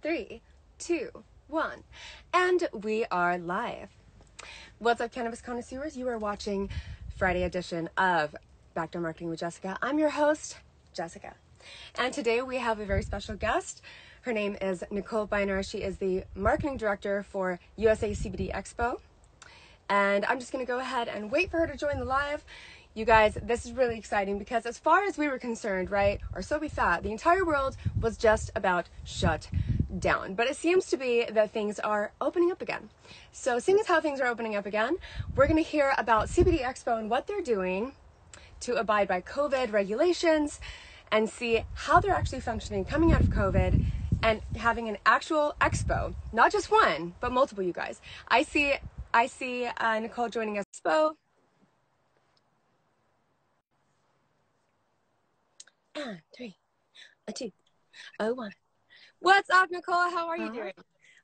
3, 2, 1. And we are live. What's up, cannabis connoisseurs? You are watching Friday edition of Backdoor Marketing with Jessica. I'm your host, Jessica. And today we have a very special guest. Her name is Nicole Beiner. She is the marketing director for Usa Cbd Expo. And I'm just going to go ahead and wait for her to join the live. You guys, this is really exciting because as far as we were concerned, right, or so we thought, the entire world was just about shut down. But it seems to be that things are opening up again. So seeing as how things are opening up again, we're going to hear about CBD Expo and what they're doing to abide by COVID regulations and see how they're actually functioning coming out of COVID and having an actual expo, not just one, but multiple, you guys. I see Nicole joining us. Expo. 3, 2, 1. What's up, Nicole? How are you doing?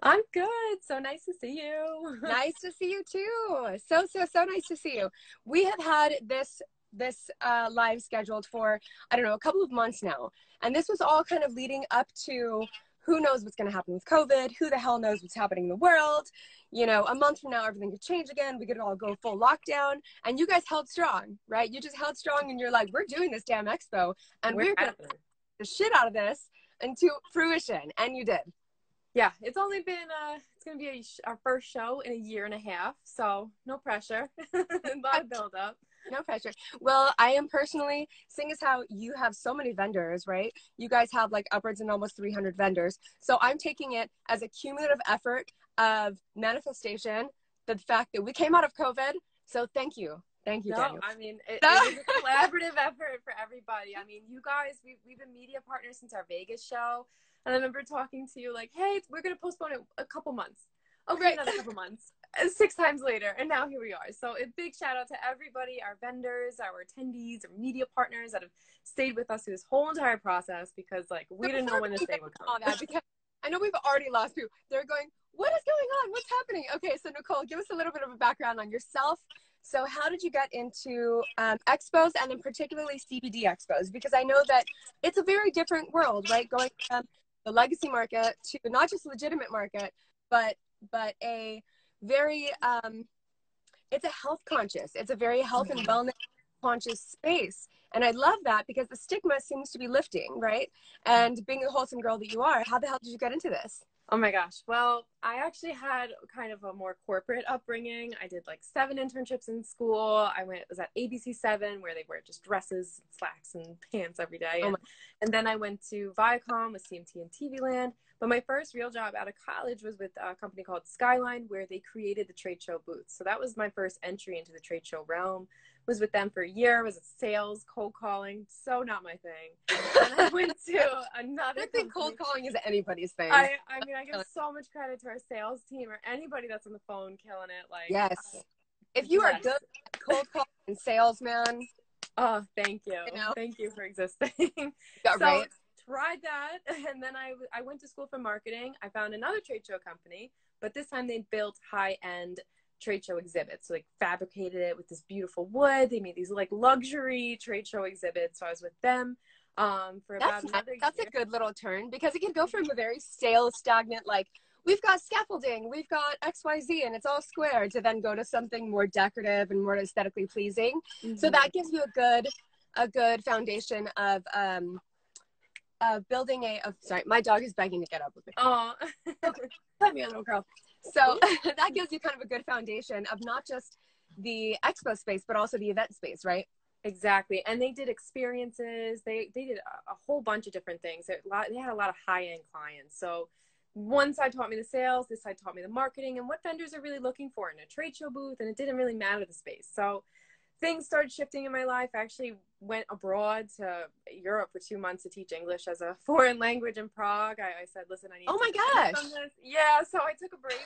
I'm good. So nice to see you. Nice to see you too. So nice to see you. We have had this live scheduled for, I don't know, a couple of months now. And this was all kind of leading up to who knows what's going to happen with COVID, who the hell knows what's happening in the world. You know, a month from now, everything could change again. We could all go full lockdown. And you guys held strong, right? You just held strong and you're like, we're doing this damn expo. And we're going to get the shit out of this into fruition. And you did. Yeah, it's only been, it's going to be our first show in a year and a half. So no pressure. A lot of build up. No pressure. Well, I am personally, seeing as how you have so many vendors, right? You guys have like upwards and almost 300 vendors. So I'm taking it as a cumulative effort of manifestation, the fact that we came out of COVID. So thank you. Thank you, Daniel. I mean, it was a collaborative effort for everybody. I mean, you guys, we've been media partners since our Vegas show. And I remember talking to you like, hey, we're going to postpone it a couple months. Okay, another couple months. 6 times later, and now here we are. So a big shout out to everybody, our vendors, our attendees, our media partners that have stayed with us through this whole entire process, because like we didn't know when this day would come. Because I know we've already lost people. They're going, what is going on? What's happening? Okay, so Nicole, give us a little bit of a background on yourself. So how did you get into expos, and then particularly CBD expos? Because I know that it's a very different world, right? Going from the legacy market to not just legitimate market, but a very, it's a health conscious, it's a very health and wellness conscious space. And I love that because the stigma seems to be lifting, right? And being a wholesome girl that you are, how the hell did you get into this? Oh my gosh. Well, I actually had kind of a more corporate upbringing. I did like 7 internships in school. Was at ABC7 where they wear just dresses, slacks, and pants every day. And then I went to Viacom with CMT and TV Land. But my first real job out of college was with a company called Skyline, where they created the trade show booths. So that was my first entry into the trade show realm. Was with them for a year. Was at sales, cold calling. So not my thing. And I went to another. I think cold calling is anybody's thing. I mean, I give so much credit to our sales team or anybody that's on the phone killing it. Like, yes, if you are good at cold calling and sales, man. Oh, thank you. Thank you for existing. Yeah, so, right. Tried that, and then I went to school for marketing. I found another trade show company, but this time they built high-end trade show exhibits. So like fabricated it with this beautiful wood. They made these like luxury trade show exhibits. So I was with them for about another year. That's a good little turn, because it can go from a very stale, stagnant, like we've got scaffolding, we've got XYZ, and it's all square, to then go to something more decorative and more aesthetically pleasing. So that gives you a good foundation of building sorry, my dog is begging to get up with me. Oh, let me, little girl. So that gives you kind of a good foundation of not just the expo space, but also the event space, right? Exactly. And they did experiences. They did a whole bunch of different things. They had a lot of high-end clients. So one side taught me the sales, this side taught me the marketing, and what vendors are really looking for in a trade show booth. And it didn't really matter the space. So things started shifting in my life. I actually went abroad to Europe for 2 months to teach English as a foreign language in Prague. I said, listen, I need oh my gosh. from this. Yeah, so I took a break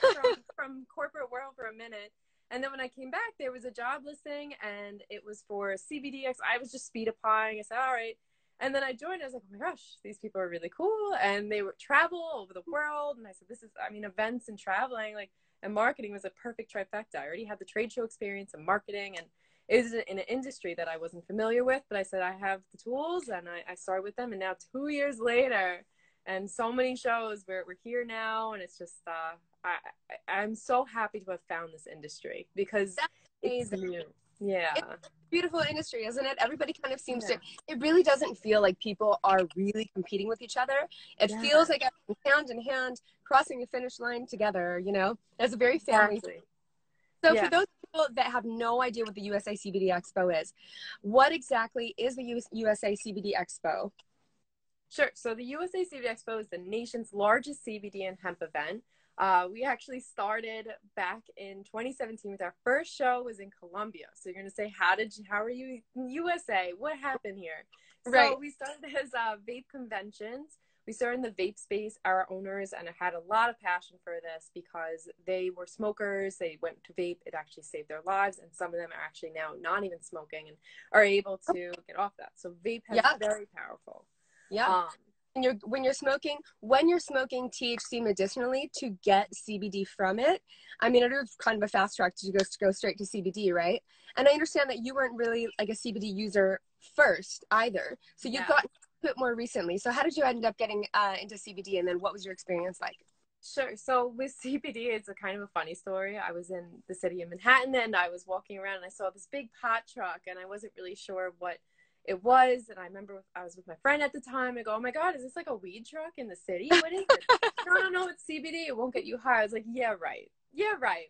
from corporate world for a minute. And then when I came back, there was a job listing, and it was for CBDX. I was just speed applying. I said, all right. And then I joined. I was like, oh my gosh, these people are really cool. And they would travel over the world. And I said, events and traveling, and marketing was a perfect trifecta. I already had the trade show experience and marketing, and it was in an industry that I wasn't familiar with, but I said, I have the tools, and I started with them. And now 2 years later, and so many shows. We're here now, and it's just I'm so happy to have found this industry because it's new. Yeah. It's a beautiful industry, isn't it? Everybody kind of seems to, it really doesn't feel like people are really competing with each other. It feels like hand in hand, crossing the finish line together, you know? It's a very family. So for those people that have no idea what the USA CBD Expo is, what exactly is the USA CBD Expo? Sure. So the USA CBD Expo is the nation's largest CBD and hemp event. We actually started back in 2017 with our first show was in Colombia. So you're going to say, how are you in USA? What happened here? So we started as vape conventions. We started in the vape space, our owners, and I had a lot of passion for this because they were smokers. They went to vape. It actually saved their lives. And some of them are actually now not even smoking and are able to get off that. So vape is very powerful. Yeah. When you're smoking THC medicinally to get CBD from it, I mean, it is kind of a fast track to go straight to CBD, right? And I understand that you weren't really like a CBD user first either. So you've got a bit more recently. So how did you end up getting into CBD, and then what was your experience like? Sure. So with CBD, it's a kind of a funny story. I was in the city of Manhattan and I was walking around and I saw this big pot truck and I wasn't really sure what it was. And I remember I was with my friend at the time. I go, oh my God, is this like a weed truck in the city? What is it? No, it's CBD. It won't get you high. I was like, yeah, right.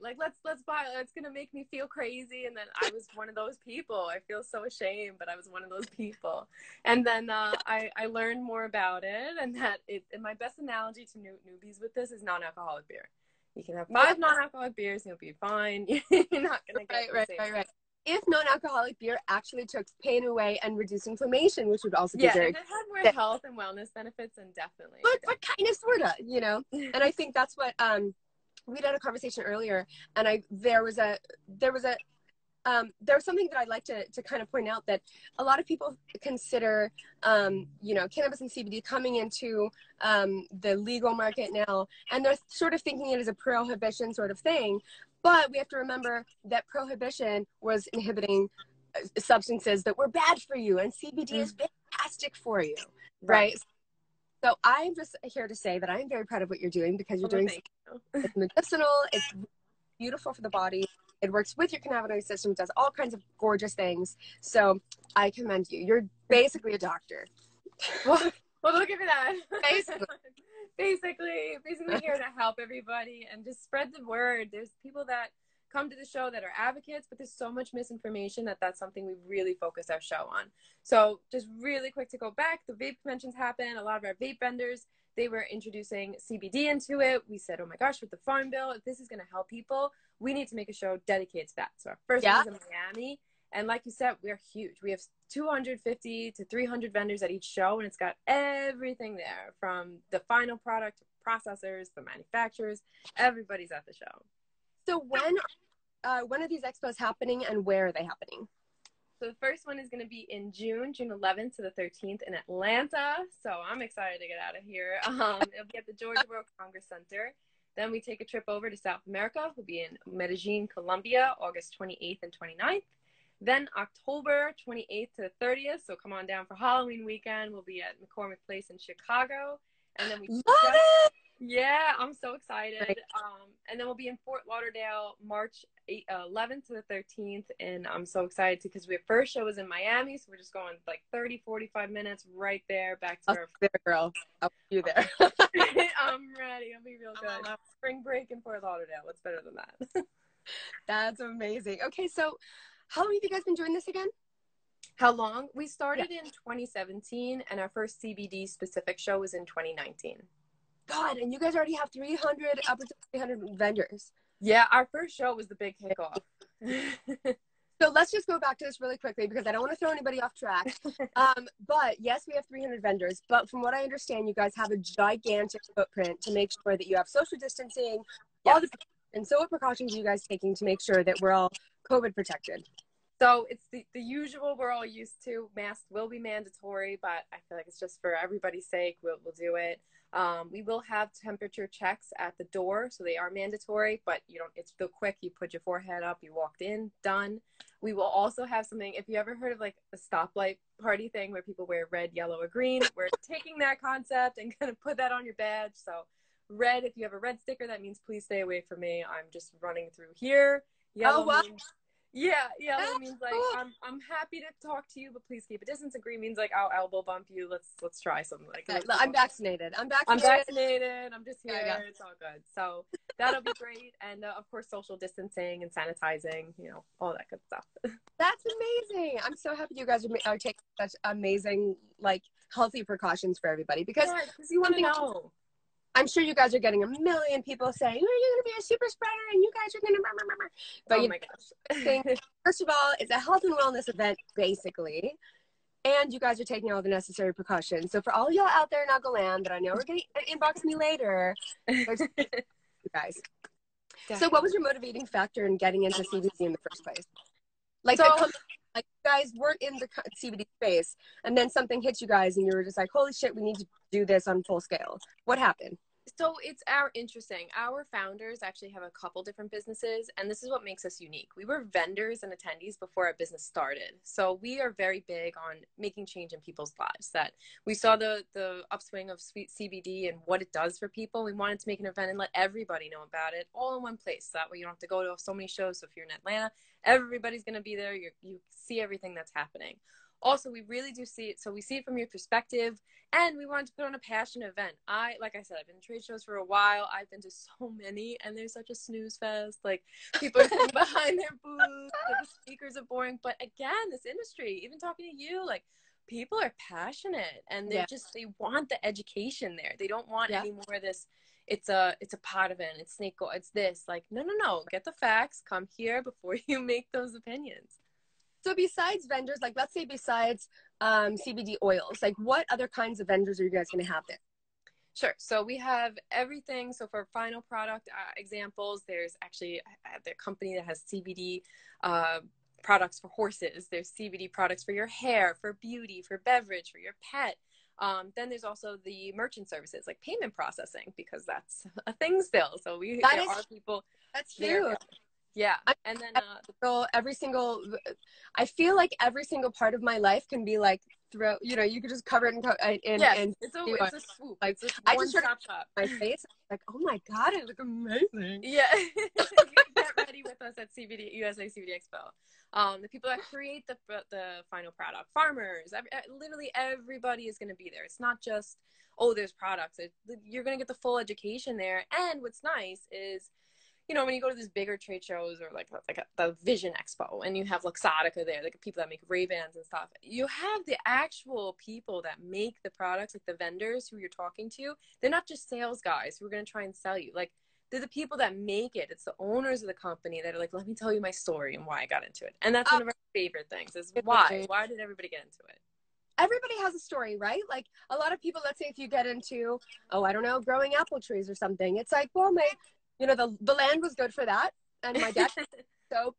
Like, let's buy it. It's going to make me feel crazy. And then I was one of those people. I feel so ashamed, but I was one of those people. And then I learned more about it, and and my best analogy to newbies with this is non-alcoholic beer. You can have 5 non-alcoholic beers and you'll be fine. You're not going to get right. If non-alcoholic beer actually took pain away and reduced inflammation, which would also be very if it had more health and wellness benefits, then definitely. But kind of, sort of, you know? And I think that's what, we had a conversation earlier, and there was something that I'd like to kind of point out, that a lot of people consider, you know, cannabis and CBD coming into the legal market now, and they're sort of thinking it as a prohibition sort of thing. But we have to remember that prohibition was inhibiting substances that were bad for you, and CBD is fantastic for you, right? So I'm just here to say that I'm very proud of what you're doing, because you're doing it's medicinal, it's beautiful for the body, it works with your cannabinoid system, it does all kinds of gorgeous things. So I commend you. You're basically a doctor. Well, look at that. Basically here to help everybody and just spread the word. There's people that come to the show that are advocates, but there's so much misinformation that's something we really focus our show on. So just really quick to go back, the vape conventions happen. A lot of our vape vendors, they were introducing CBD into it. We said, oh my gosh, with the Farm Bill, if this is going to help people, we need to make a show dedicated to that. So our first one was in Miami. And like you said, we're huge. We have 250 to 300 vendors at each show, and it's got everything there, from the final product to processors, the manufacturers. Everybody's at the show. So when are these expos happening, and where are they happening? So the first one is going to be in June 11th to the 13th in Atlanta. So I'm excited to get out of here. It'll be at the Georgia World Congress Center. Then we take a trip over to South America. We'll be in Medellin, Colombia, August 28th and 29th. Then October 28th to the 30th. So come on down for Halloween weekend. We'll be at McCormick Place in Chicago. And then yeah, I'm so excited. Right. And then we'll be in Fort Lauderdale, March 11th to the 13th. And I'm so excited because our first show was in Miami. So we're just going like 30, 45 minutes right there back to girl. I'll see you there. I'm ready. I'll be real good. Spring break in Fort Lauderdale. What's better than that? That's amazing. Okay, so how long have you guys been doing this again? How long? We started in 2017, and our first CBD specific show was in 2019. God, and you guys already have 300, upwards of 300 vendors. Yeah, our first show was the big kickoff. So let's just go back to this really quickly, because I don't want to throw anybody off track. But yes, we have 300 vendors, but from what I understand, you guys have a gigantic footprint to make sure that you have social distancing, all the. And so what precautions are you guys taking to make sure that we're all COVID protected? So it's the usual we're all used to. Masks will be mandatory, but I feel like it's just for everybody's sake. We'll do it. We will have temperature checks at the door, so they are mandatory, but you don't, it's real quick. You put your forehead up, you walked in, done. We will also have something, if you ever heard of like a stoplight party thing where people wear red, yellow, or green, we're taking that concept and gonna put that on your badge. So red, if you have a red sticker, that means please stay away from me. I'm just running through here. Yellow means, yellow means like I'm happy to talk to you, but please keep a distance. And green means like I'll elbow bump you. Let's try something like that. I'm vaccinated. I'm just here. Yeah. It's all good. So that'll be great. And of course, social distancing and sanitizing, you know, all that good stuff. That's amazing. I'm so happy you guys are taking such amazing, like, healthy precautions for everybody, because you want to know. I'm sure you guys are getting a million people saying, "Oh, you're going to be a super spreader, and you guys are going to." But oh my gosh! First of all, it's a health and wellness event, basically, and you guys are taking all the necessary precautions. So for all y'all out there in NUGL land that I know are going to inbox me later, you guys. Definitely. So what was your motivating factor in getting into CBD in the first place? Like, like you guys weren't in the CBD space, and then something hits you guys, and you were just like, "Holy shit, we need to do this on full scale." What happened? So it's interesting. Our founders actually have a couple different businesses, and this is what makes us unique. We were vendors and attendees before our business started. So we are very big on making change in people's lives. That we saw the upswing of sweet CBD and what it does for people. We wanted to make an event and let everybody know about it all in one place. So that way you don't have to go to so many shows. So if you're in Atlanta, everybody's going to be there. You see everything that's happening. Also, we really do see it. So we see it from your perspective, and we wanted to put on a passion event. Like I said, I've been to trade shows for a while. I've been to so many, and there's such a snooze fest. Like, people are sitting behind their booths, the speakers are boring. But again, this industry, even talking to you, like, people are passionate, and they want the education there. They don't want any more of this. It's a pot event. It's snake oil. It's this. Like, no. Get the facts. Come here before you make those opinions. So besides vendors, like, let's say besides CBD oils, like, what other kinds of vendors are you guys going to have there? Sure. So we have everything. So for final product examples, there's actually the company that has CBD products for horses. There's CBD products for your hair, for beauty, for beverage, for your pet. Then there's also the merchant services, like payment processing, because that's a thing still. So there are people. That's huge. Yeah. And then I feel like every single part of my life can be like, you could just cover it and it's a swoop. Like, I just sort of my face, like, oh my God, I look amazing. Yeah. Get ready with us at Usa Cbd Expo. The people that create the final product, farmers, literally everybody is going to be there. It's not just, there's products. You're going to get the full education there. And what's nice is, you know, when you go to these bigger trade shows, or like the Vision Expo, and you have Luxottica there, like people that make Ray-Bans and stuff, you have the actual people that make the products, like the vendors who you're talking to. They're not just sales guys who are going to try and sell you. Like, they're the people that make it. It's the owners of the company that are like, let me tell you my story and why I got into it. And that's one of our favorite things is why. Why did everybody get into it? Everybody has a story, right? Like, a lot of people, let's say if you get into, I don't know, growing apple trees or something, it's like, well, the land was good for that, and my dad so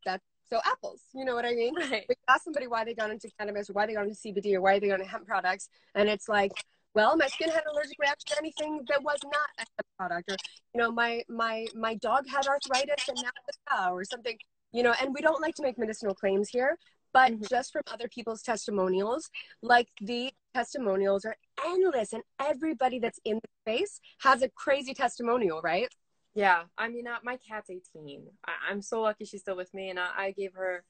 apples, you know what I mean? Right. We ask somebody why they got into cannabis, or why they got into CBD, or why they got into hemp products, and it's like, well, my skin had an allergic reaction to anything that was not a hemp product, or, you know, my dog had arthritis and now it's a cow or something, you know. And we don't like to make medicinal claims here, but just from other people's testimonials, like, the testimonials are endless, and everybody that's in the space has a crazy testimonial, right? Yeah, I mean, my cat's 18. I'm so lucky she's still with me, and I gave her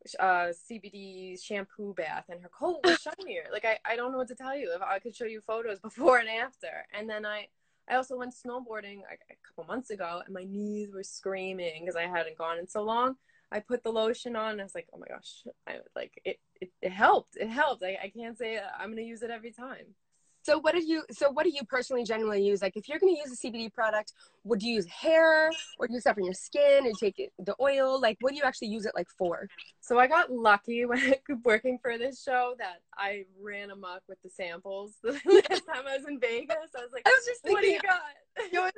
CBD shampoo bath, and her coat was shinier. Like, I don't know what to tell you. If I could show you photos before and after. And then I also went snowboarding a couple months ago, and my knees were screaming because I hadn't gone in so long. I put the lotion on, and I was like, oh my gosh, it helped. It helped. I can't say I'm going to use it every time. So what do you personally generally use? Like, if you're going to use a CBD product, would you use hair, or do you use stuff on your skin, or take the oil? Like, what do you actually use it like for? So I got lucky when working for this show that I ran amok with the samples. The last time I was in Vegas, I was like, what do you got?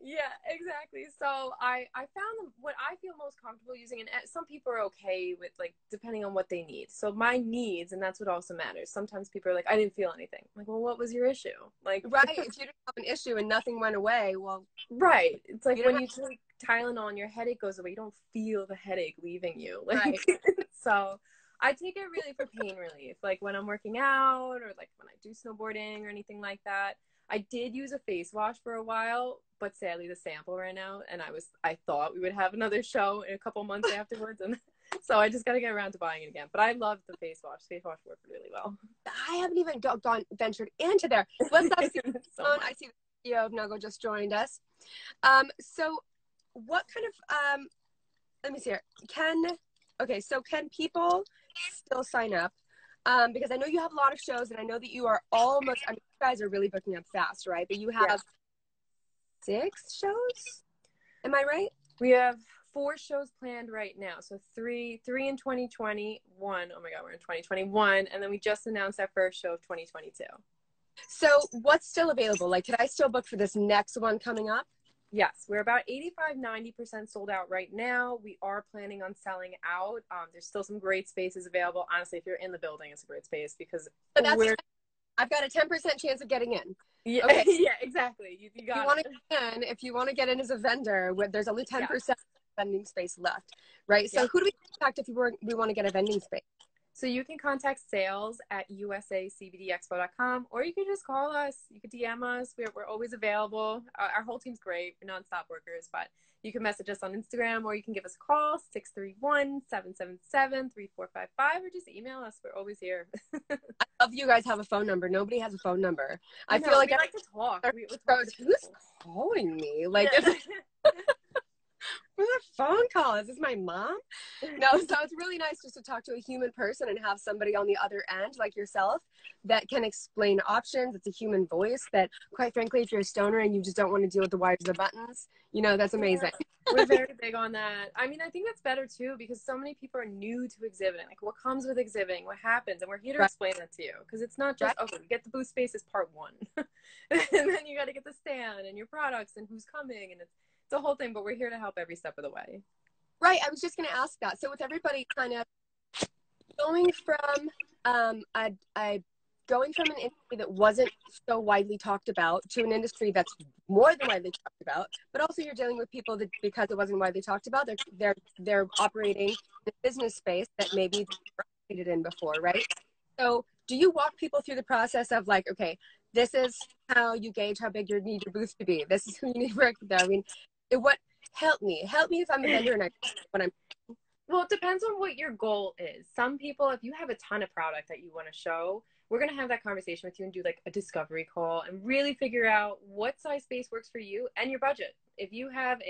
Yeah, exactly. So I found what I feel most comfortable using, and some people are okay with, like, depending on what they need. So my needs, and that's what also matters. Sometimes people are like, I didn't feel anything. I'm like, well, what was your issue? Like, Right. If you didn't have an issue and nothing went away, well, right. It's like you when don't you take Tylenol and your headache goes away, you don't feel the headache leaving you. Like, right. so I take it really for pain relief. Like when I'm working out or like when I do snowboarding or anything like that. I did use a face wash for a while, but sadly the sample ran out, and I thought we would have another show in a couple months afterwards, and so I just got to get around to buying it again. But I love the face wash. Face wash worked really well. I haven't even ventured into there. What's up, Simone? So I see the CEO of NUGL just joined us. So what kind of let me see here. Can people still sign up? Because I know you have a lot of shows, and I know that you are almost, I mean, you guys are really booking up fast, right? But you have 6 shows? Am I right? we have 4 shows planned right now. So three in 2021. Oh my God, we're in 2021. And then we just announced our first show of 2022. So what's still available? Like, can I still book for this next one coming up? Yes, we're about 85-90% sold out right now. We are planning on selling out. There's still some great spaces available. Honestly, if you're in the building, it's a great space because I've got a 10% chance of getting in. Yeah, okay. Yeah, exactly. You got it. If you want to get in as a vendor, there's only 10% vending space left, right? So who do we contact if we want to get a vending space? So you can contact sales at usacbdexpo.com, or you can just call us. You can DM us. We're always available. Our whole team's great. We're nonstop workers, but you can message us on Instagram, or you can give us a call, 631-777-3455, or just email us. We're always here. I love you guys have a phone number. Nobody has a phone number. I feel like we like to talk. Who's calling me? Like, who's a phone call? Is this my mom? No, so it's really nice just to talk to a human person and have somebody on the other end like yourself that can explain options. It's a human voice that, quite frankly, if you're a stoner and you just don't want to deal with the wires and the buttons, you know, that's amazing. We're very big on that. I mean, I think that's better too, because so many people are new to exhibiting. Like, what comes with exhibiting, what happens, and we're here to explain that to you, because it's not just okay, get the booth space is part 1, and then you got to get the stand and your products and who's coming, and it's a whole thing. But we're here to help every step of the way. Right. I was just going to ask that. So with everybody kind of going from going from an industry that wasn't so widely talked about to an industry that's more than widely talked about, but also you're dealing with people that, because it wasn't widely talked about, they're operating in a business space that maybe they were operated in before, right? So do you walk people through the process of like, okay, this is how you gauge how big you need your booth to be. This is who you need to work with. I mean, help me if I'm a vendor and when I'm. Well, it depends on what your goal is. Some people, if you have a ton of product that you want to show, we're going to have that conversation with you and do like a discovery call and really figure out what size space works for you and your budget. If you have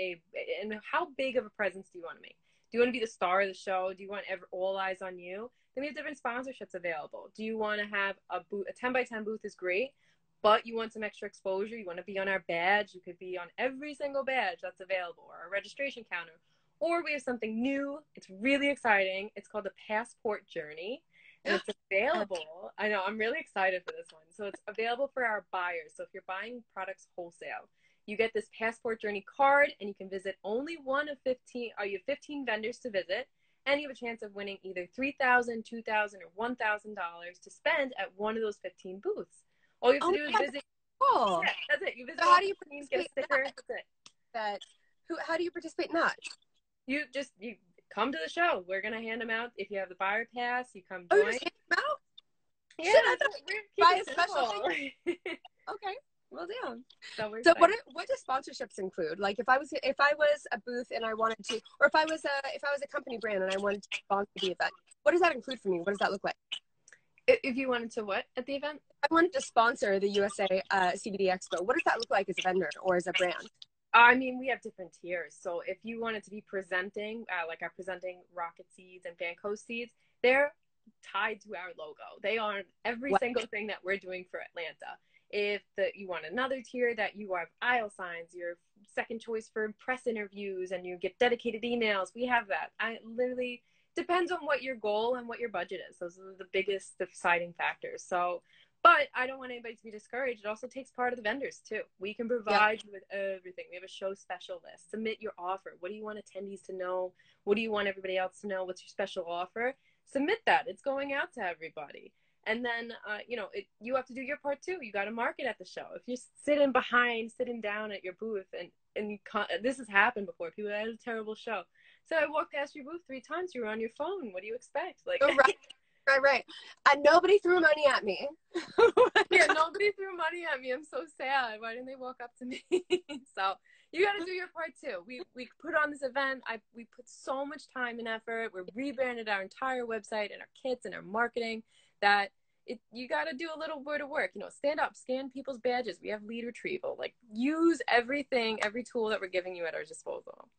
and how big of a presence do you want to make? Do you want to be the star of the show? Do you want all eyes on you? Then we have different sponsorships available. Do you want to have a booth? A 10x10 booth is great, but you want some extra exposure. You want to be on our badge. You could be on every single badge that's available, or our registration counter. Or we have something new. It's really exciting. It's called the Passport Journey, and it's available. I know, I'm really excited for this one. So it's available for our buyers. So if you're buying products wholesale, you get this Passport Journey card, and you can visit only one of 15, or you have 15 vendors to visit, and you have a chance of winning either $3,000, $2,000, or $1,000 to spend at one of those 15 booths. All you have to do is visit. Cool. Yeah, that's it. You visit. So how do you get a sticker? That's it. How do you participate in that? You come to the show. We're gonna hand them out. If you have the buyer pass, you come join. Oh, you just hand them out? Yeah, buy a special thing. Okay, well, damn. So what do sponsorships include? Like, if I was a booth and I wanted to, or if I was a company brand and I wanted to sponsor the event, what does that include for me? What does that look like? If you wanted to what at the event? I wanted to sponsor the USA CBD Expo. What does that look like as a vendor or as a brand? I mean, we have different tiers. So if you wanted to be presenting, like I'm presenting Rocket Seeds and Vanco Seeds, they're tied to our logo. They are every single thing that we're doing for Atlanta. If you want another tier that you have aisle signs, your second choice for press interviews, and you get dedicated emails, we have that. I literally depends on what your goal and what your budget is. Those are the biggest deciding factors. So But I don't want anybody to be discouraged. It also takes part of the vendors too. We can provide you with everything. We have a show specialist. Submit your offer. What do you want attendees to know? What do you want everybody else to know? What's your special offer? Submit that. It's going out to everybody. And then, you have to do your part too. You got to market at the show. If you're sitting down at your booth and this has happened before. People, that is a terrible show. So I walked past your booth 3 times. You were on your phone. What do you expect? Like, oh, right. And nobody threw money at me. Yeah, nobody threw money at me. I'm so sad. Why didn't they walk up to me? So you got to do your part too. We put on this event. We put so much time and effort. We rebranded our entire website and our kits and our marketing that you got to do a little bit of work. Stand up, scan people's badges. We have lead retrieval. Like, use every tool that we're giving you at our disposal.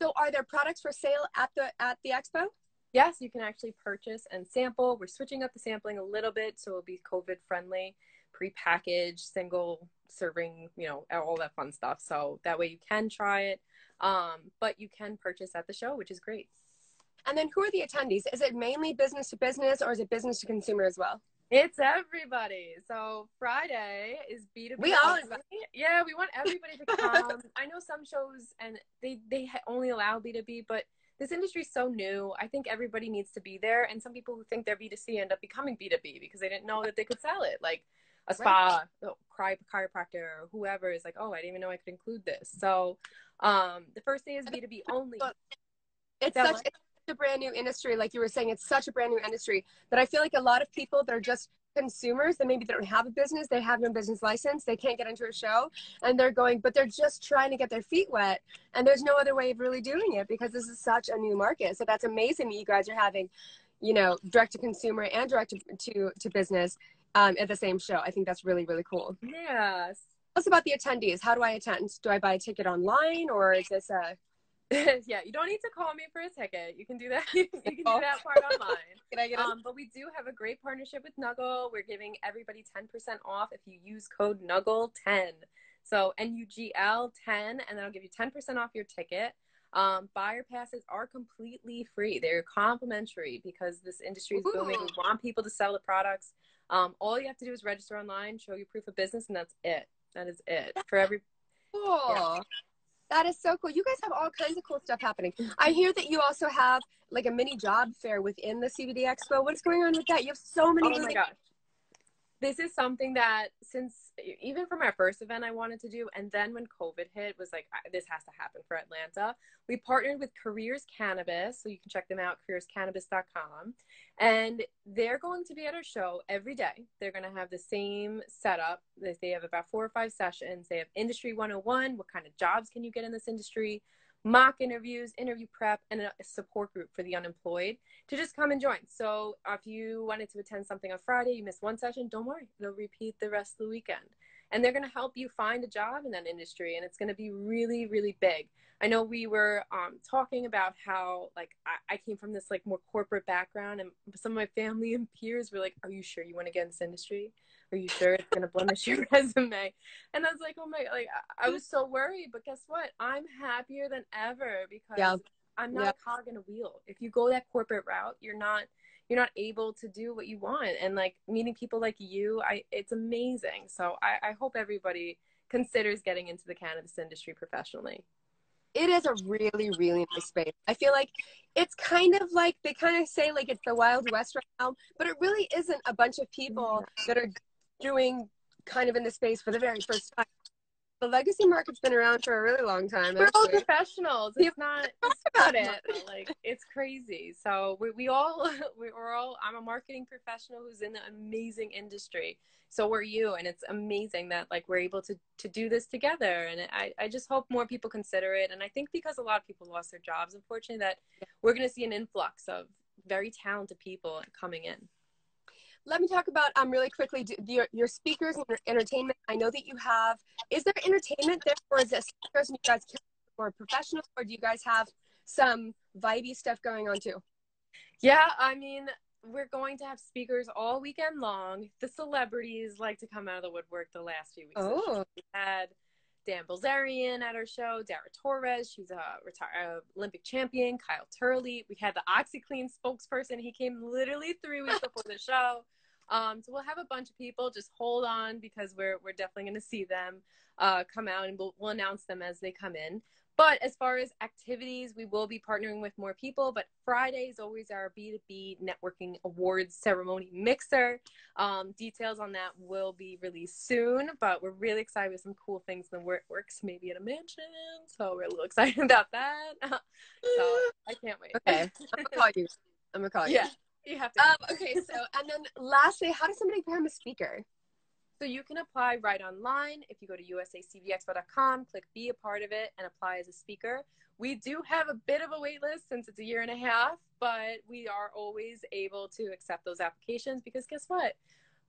So are there products for sale at the expo? Yes, you can actually purchase and sample. We're switching up the sampling a little bit, so it'll be COVID friendly, pre-packaged, single serving, all that fun stuff. So that way you can try it, but you can purchase at the show, which is great. And then who are the attendees? Is it mainly business to business, or is it business to consumer as well? It's everybody. So Friday is B2B. We want everybody to come. I know some shows and they only allow B2B, but this industry is so new. I think everybody needs to be there. And some people who think they're B2C end up becoming B2B because they didn't know that they could sell it. Like a spa, chiropractor, or whoever is like, oh, I didn't even know I could include this. So the first day is B2B only. It's such a brand new industry. Like you were saying, it's such a brand new industry that I feel like a lot of people that are just consumers, that maybe they don't have a business, they have no business license, they can't get into a show, and but they're just trying to get their feet wet, and there's no other way of really doing it because this is such a new market. So that's amazing that you guys are having, direct to consumer and direct to business at the same show. I think that's really, really cool. Yes. Tell us about the attendees. How do I attend? Do I buy a ticket online, or is this a yeah, you don't need to call me for a ticket. You can do that. You can do that part online. Can I get but we do have a great partnership with NUGL. We're giving everybody 10% off if you use code NUGL10. So NUGL10, and that'll give you 10% off your ticket. Buyer passes are completely free. They're complimentary because this industry is booming. We want people to sell the products. All you have to do is register online, show your proof of business, and that's it. That is it for every. Cool. Yeah. That is so cool. You guys have all kinds of cool stuff happening. I hear that you also have like a mini job fair within the CBD Expo. What's going on with that? You have so many. Oh my gosh. This is something that even from our first event I wanted to do, and then when COVID hit, was like, this has to happen for Atlanta. We partnered with Careers Cannabis, so you can check them out, careerscannabis.com. And they're going to be at our show every day. They're going to have the same setup. They have about 4 or 5 sessions. They have Industry 101, what kind of jobs can you get in this industry? Mock interviews, interview prep, and a support group for the unemployed to just come and join. So if you wanted to attend something on Friday, you missed one session, don't worry. They'll repeat the rest of the weekend. And they're going to help you find a job in that industry, and it's going to be really, really big. I know we were talking about how, like, I came from this, like, more corporate background, and some of my family and peers were like, are you sure you want to get in this industry? Are you sure it's going to blemish your resume? And I was like, oh my, like, I was so worried, but guess what? I'm happier than ever because I'm not a cog in a wheel. If you go that corporate route, you're not able to do what you want. And like meeting people like you, it's amazing. So I hope everybody considers getting into the cannabis industry professionally. It is a really, really nice space. I feel like it's kind of like, they kind of say like it's the Wild West right now, but it really isn't a bunch of people that are doing kind of in the space for the very first time. The legacy market's been around for a really long time. We're all professionals. It's not about it. Like, it's crazy. So we're all, I'm a marketing professional who's in an amazing industry. So are you. And it's amazing that like we're able to do this together. And I just hope more people consider it. And I think because a lot of people lost their jobs, unfortunately, that we're going to see an influx of very talented people coming in. Let me talk about really quickly your speakers and your entertainment. I know that you have. Is there entertainment there, or is it speakers and you guys more professional, or do you guys have some vibey stuff going on too? Yeah, I mean, we're going to have speakers all weekend long. The celebrities like to come out of the woodwork the last few weeks. Oh, we had Dan Bilzerian at our show, Dara Torres, she's a retired Olympic champion, Kyle Turley. We had the OxyClean spokesperson. He came literally 3 weeks before the show. So we'll have a bunch of people. Just hold on, because we're definitely going to see them come out, and we'll announce them as they come in. But as far as activities, we will be partnering with more people. But Friday is always our B2B networking awards ceremony mixer. Details on that will be released soon. But we're really excited with some cool things in the works, maybe at a mansion. So we're a little excited about that. So I can't wait. Okay, I'm gonna call you. Yeah, you have to. Okay, so and then lastly, how does somebody become a speaker? So you can apply right online. If you go to usacbdexpo.com, click be a part of it, and apply as a speaker. We do have a bit of a wait list since it's a year and a half, but we are always able to accept those applications, because guess what?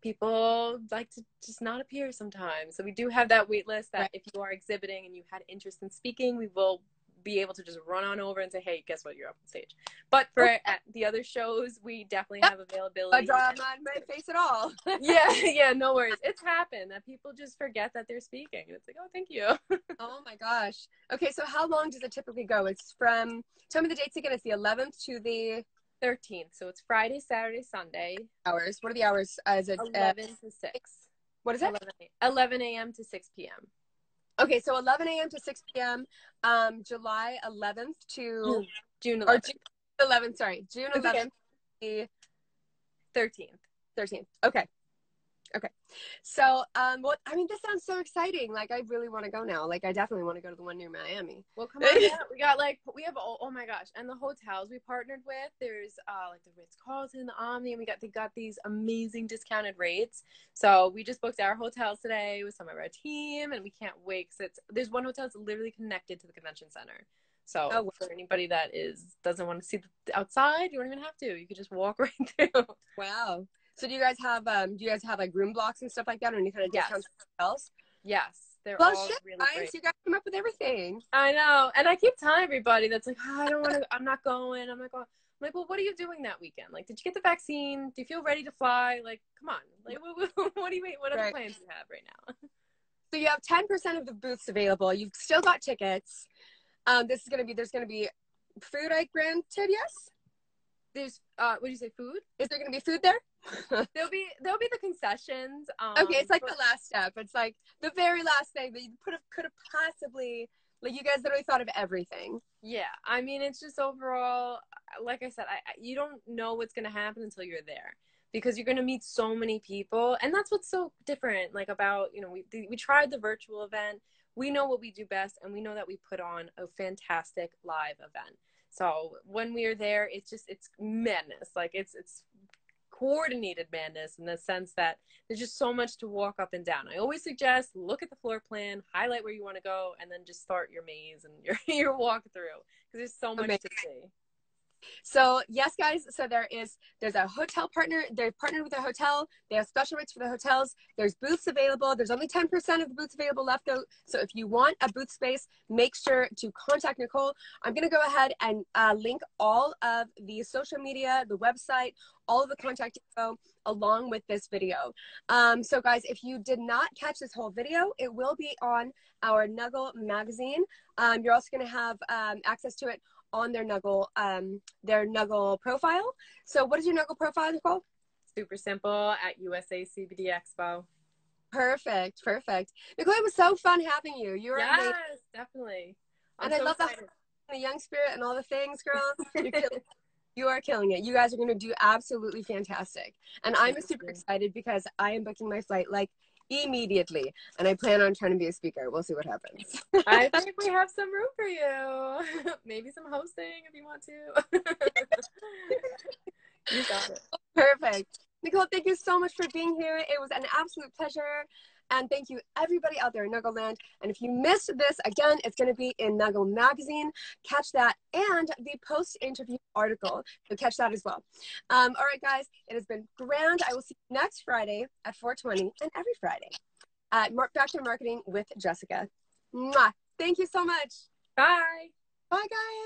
People like to just not appear sometimes. So we do have that wait list that if you are exhibiting and you had interest in speaking, we will be able to just run on over and say, hey, guess what, you're up on stage. But for at the other shows, we definitely have availability. I draw on my face at all. yeah, no worries. It's happened that people just forget that they're speaking, and it's like, oh, thank you. Oh my gosh. Okay, so how long does it typically go? It's from, tell me the dates again. It's the 11th to the 13th. So it's Friday, Saturday, Sunday. Hours. What are the hours? Is it 11 to 6. What is it? 11 a.m. to 6 p.m. Okay, so 11 a.m. to 6 p.m. July 11th to June 11th. Or June 11th. Sorry, June 11th. The 13th. Okay. So, well, I mean, this sounds so exciting. Like, I really want to go now. Like, I definitely want to go to the one near Miami. Well, come on. Yeah, we have, oh my gosh. And the hotels we partnered with, there's like the Ritz-Carlton, the Omni, and they got these amazing discounted rates. So we just booked our hotels today with some of our team, and we can't wait, because there's one hotel that's literally connected to the convention center. So for anybody that doesn't want to see the outside, you don't even have to. You could just walk right through. Wow. So do you guys have like room blocks and stuff like that, or any kind of discounts for hotels? Yes. They're all really guys, great. you guys come up with everything. I know. And I keep telling everybody that's like, oh, I don't want to, I'm not going. I'm like, well, what are you doing that weekend? Like, did you get the vaccine? Do you feel ready to fly? Like, come on. Like, what do you mean? What other plans do you have right now? So you have 10% of the booths available. You've still got tickets. There's going to be food, I granted, yes? There's, what did you say, food? Is there going to be food there? There'll be the concessions. Okay, it's like the last step. It's like the very last thing that you could have possibly, like, you guys literally thought of everything. Yeah, I mean, it's just overall, like I said, you don't know what's going to happen until you're there, because you're going to meet so many people. And that's what's so different, like, about, we tried the virtual event. We know what we do best, and we know that we put on a fantastic live event. So when we are there, it's madness. Like, it's coordinated madness, in the sense that there's just so much to walk up and down. I always suggest look at the floor plan, highlight where you want to go, and then just start your maze and your walk through, because there's so much to see. So yes, guys, so there's a hotel partner. They're partnered with a hotel. They have special rates for the hotels. There's booths available. There's only 10% of the booths available left, though. So if you want a booth space, make sure to contact Nicole. I'm going to go ahead and link all of the social media, the website, all of the contact info along with this video. So guys, if you did not catch this whole video, it will be on our NUGL magazine. You're also going to have access to it on their NUGL profile. So what is your NUGL profile, Nicole? Super simple, at Usa Cbd Expo. Perfect. Nicole, it was so fun having you. You were amazing. Definitely. And I love the young spirit and all the things, girl. You are killing it. You guys are going to do absolutely fantastic. And I'm super excited, because I am booking my flight like immediately, and I plan on trying to be a speaker. We'll see what happens. I think we have some room for you. Maybe some hosting if you want to. You got it. Perfect. Nicole, thank you so much for being here. It was an absolute pleasure. And thank you everybody out there in NUGL land. And if you missed this, again, it's going to be in NUGL magazine. Catch that, and the post-interview article. So catch that as well. All right, guys, it has been grand. I will see you next Friday at 4:20, and every Friday at Back to Marketing with Jessica. Mwah. Thank you so much. Bye. Bye, guys.